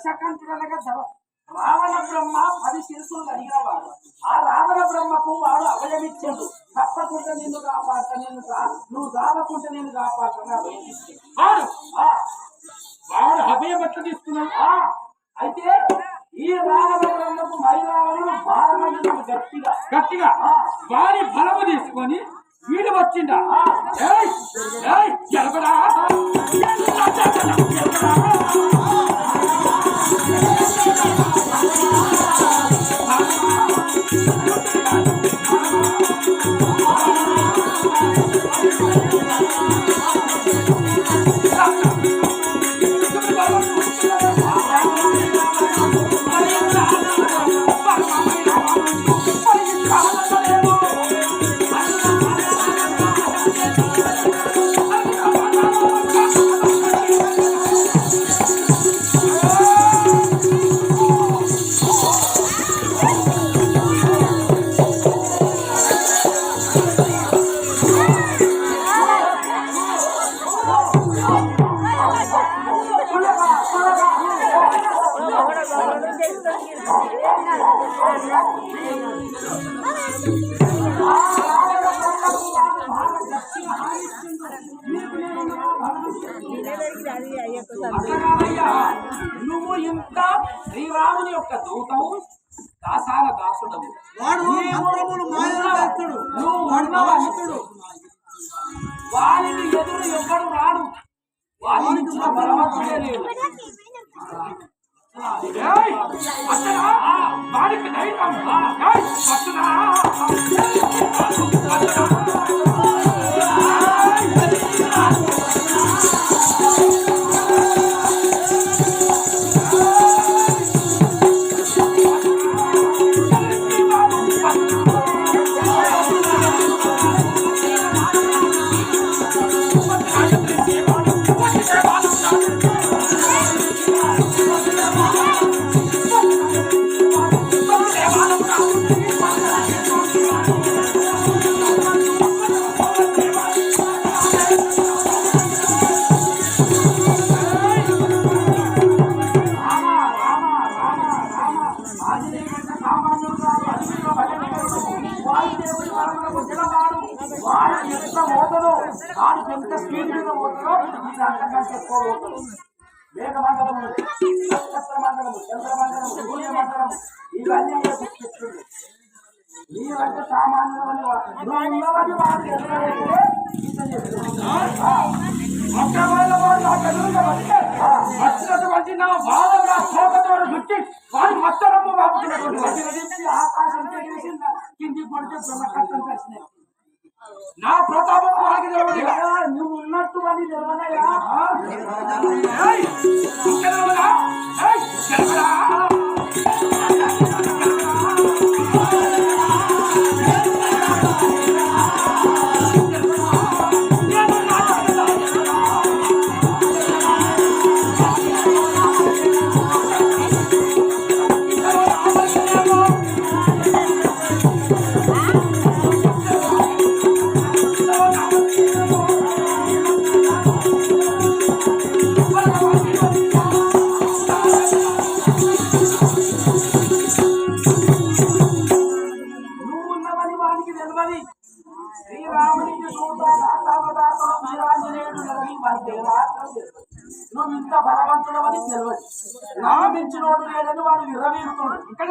దశకంఠుడనగా రావణ బ్రహ్మ 10 శిరసులు కలిగినవాడు. ఆ రావణ బ్రహ్మకు వాడు అభయమిచ్చాడు. తప్పకుండా నిన్ను కాపాడతా, నువ్వు దావకుంటే నేను కాపాడుతున్నా వాడు వాడు అభయం ఎట్లా తీసుకున్నాడు. అయితే ఈ రావణ బ్రహ్మకు మైరావణుడు బాలమయ్య గట్టిగా గట్టిగా వారి బలము తీసుకొని వీడు వచ్చిండా. జరగడా నువ్వు ఇంత శ్రీరాముని యొక్క దూతము, దాసాల దాసుడము. వారికి ఎదురు ఎవ్వడు రాడు. వారికి బలవంతుడే లేడు. వారికి ధైర్యం ఎంత స్పీడ్ మీద పోతుందో ఇది అంతకంటే ఎక్కువ పోతుంది. మేఘమండలము, నక్షత్రమండలము, చంద్రమండలము, సూర్యమండలము ఇవన్నీ గుర్తిస్తుంది. నీవంటే సామాన్యమని ఉన్నవని వారు ఎదురైతే వచ్చినటువంటి నా బాధ శోకతో చుట్టి వారి మత్తరమ్మ బాబుతున్నటువంటి ఆకాశం కింది పడితే బ్రహ్మకట్టం కలిసినాయి. నా ప్రతాపం వారికి తెలియదు. నువ్వు ఉన్నట్టు అని తెలియదయా. నువ్వు ఇంత బలవంతుడవని తెలియదు. నామించినోడు లేదని వాడు విరవీరుతున్నాడు. ఇక్కడ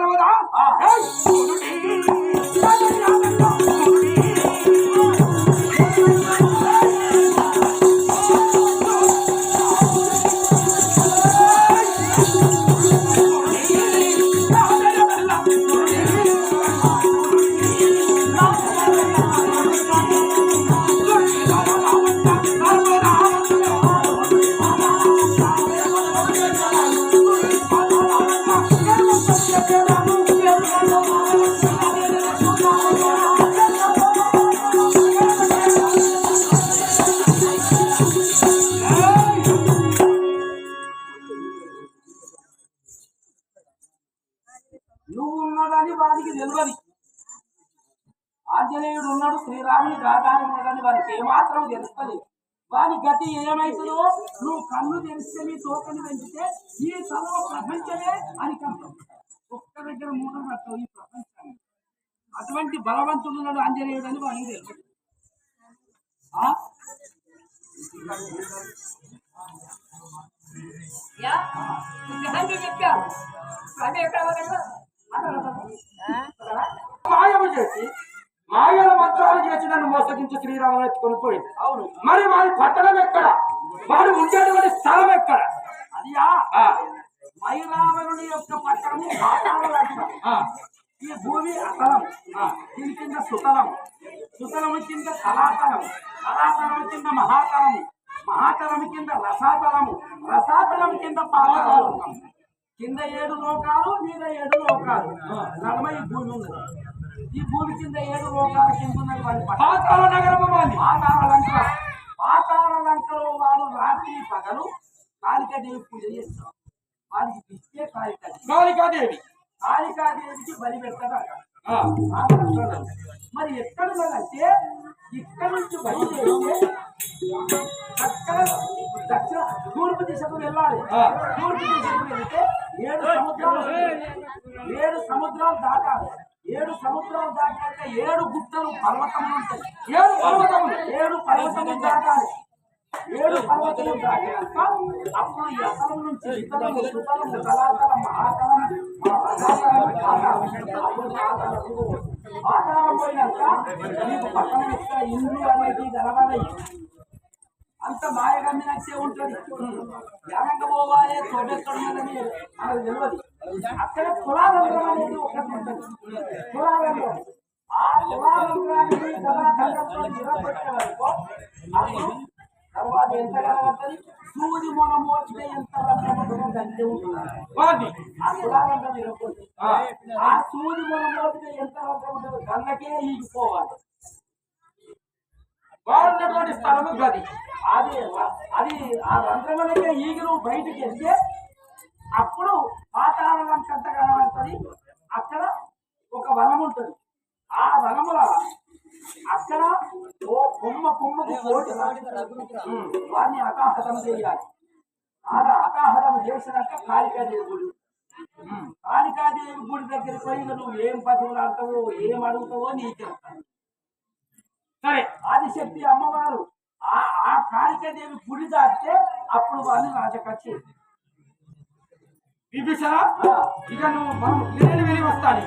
నువ్వు ఉన్నదని వారికి తెలియదు. ఆంజనేయుడు ఉన్నాడు, శ్రీరాముని గాథాన్ని ఉన్నదని వారికి ఏమాత్రం తెలుస్తలేదు. వాని గతి ఏమైతుందో నువ్వు కన్ను తెరిస్తే నీ తోకని పెంచితే ఈ సర్వ ప్రపంచమే అని కంటాం. ఒక్క దగ్గర మూట కట్టవు ఈ ప్రపంచాన్ని. అటువంటి బలవంతుడు ఉన్నాడు ఆంజనేయుడు అని వాడికి తెలుసు. మాయము చేసి మాయల మంత్రాలు చేసి నన్ను మోసగించి శ్రీరాముని ఎత్తుకొని పోయింది. అవును, మరి వాడి పట్టణం ఎక్కడ, వాడు ఉండేటువంటి స్థలం ఎక్కడ? అది మైరావరుని యొక్క పట్టణము ఈ భూమి అతలం, దీని కింద సుతలం, సుతలము కింద కళాతలం, కళాతలం కింద మహాతలము, మహాతలం కింద రసాతలము, రసాతలం కింద పాతాళం. కింద 7 లోకాలు, మీద 7 లోకాలు, నడమ ఈ భూమి ఉన్నది. ఈ భూమి కింద 7 లోకాల కింద ఉన్నది వాడి పాతాళ నగరము. పాతాళ లంక, పాతాళ లంకలో వాడు రాత్రి పగలు కాళికాదేవి పూజ చేస్తాడు. వారికి పిస్తే కాళికాదేవి, కాళికాదేవికి బలి పెడతాడు. మరి ఎక్కడున్నదంటే ఇక్కడ నుంచి బయలుదేరితే చక్కగా దక్షిణ తూర్పు దిశకు వెళ్ళాలి. తూర్పు దిశకు వెళ్తే 7 సముద్రాలు దాటాలి. 7 సముద్రాలు దాటాక 7 గుట్టలు పర్వతములు ఉంటాయి. 7 పర్వతములు దాటాలి. 7 పర్వతములు దాటాక అప్పుడు ఈ అసలం నుంచి ఇతరము, సుతలము, కళాతలం, మహాతలం, పాతాళం పోయినాక నీకు పక్కన ఇక్కడ ఇంద్రు అనేది గలవదయ్యి అంత మాయగమ్మినట్టే ఉంటుంది. జనంగా పోవాలి, తోడెక్కడున్నదని మనకు తెలియదు. అక్కడ కులాలంత్రం అనేది ఒకటి ఉంటుంది. కులాలంత్రం, ఆ కులాలంత్రాన్ని నిలబెట్టే వరకు అప్పుడు తర్వాత ఎంత కలవతుంది, సూది మొన మోచితే ఎంత రంధ్రమో గంటే ఉంటున్నారు. ఆ కులాలంత్రం నిలబడి ఆ సూది మొన మోచితే ఎంత రంధ్రమో గంగకే ఈగిపోవాలి. వాడున్నటువంటి స్థలము గది. అది ఆ రంధ్రములకే ఈగలు బయటికి వెళ్తే అప్పుడు పాతాళ లంకంత కనబడుతుంది. అక్కడ ఒక వనం ఉంటుంది. ఆ వనముల అక్కడ ఓ కొమ్మకు కోటి వారిని అకాహతం చేయాలి. అకాహతం చేసినాక కాళికాదేవి గుడి, కాళికాదేవి గుడి దగ్గరికి పోయి నువ్వు ఏం పతులాడతావో ఏం అడుగుతావో నీకే. సరే, ఆదిశక్తి అమ్మవారు ఆ కాళికాదేవి గుడి దాటితే అప్పుడు వారిని రాజకచ్చి విభీషణ ఇక నువ్వు మనం వెళ్ళి వస్తాను.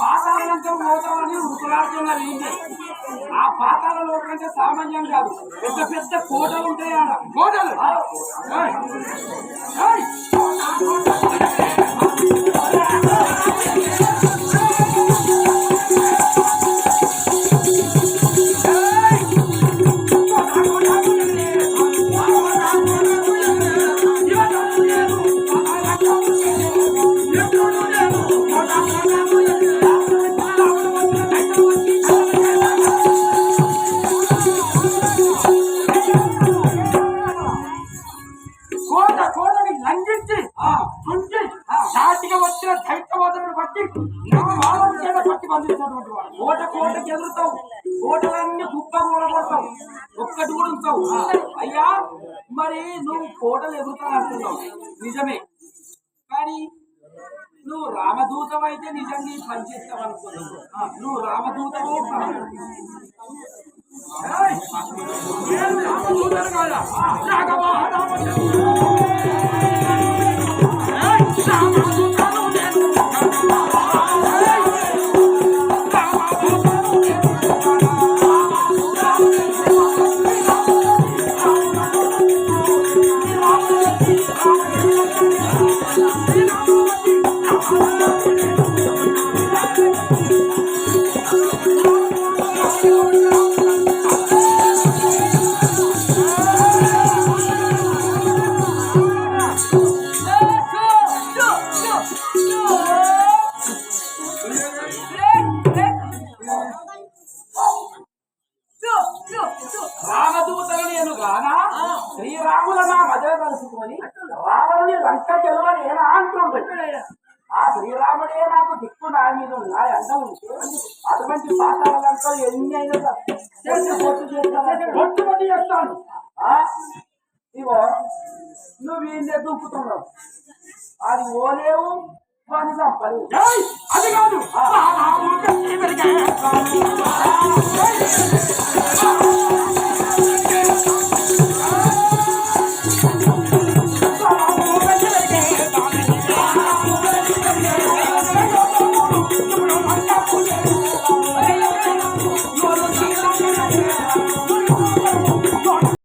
పాతాళంకం పోతామని ఉరుకులాడుతున్నారు. ఆ పాతాళ లోకంటే సామాన్యం కాదు, పెద్ద పెద్ద కోటలు ఉంటాయి. ఆడ కోటలు కోటకి ఎదురుతావు, కోటలన్నీ గుప్ప కూడా కొడతావు, ఒక్కటి కూడా ఉంటావు. అయ్యా మరి నువ్వు కోటలు ఎదురుతావు అంటున్నావు నిజమే, కానీ నువ్వు రామదూతం అయితే నిజంగా ఈ పని చేస్తావు అనుకున్నావు. నువ్వు రామదూతము రామదూతను కాదా? రామదూతను నేను గానా శ్రీరాముల నా మధ్య కలుసుకొని రావణుని లంక గెలవని ఏనా అంటుండే. ఆ శ్రీరాముడే నాకు దిక్కు నా మీద నా అంట ఉంటే అటువంటి పాతాలంతా ఎన్ని అయినా పొట్టు చేస్తాను. ఇగో నువ్వు వీళ్ళే దుంపుతున్నావు, అది ఓలేవు పని తప్పదు. అది కాదు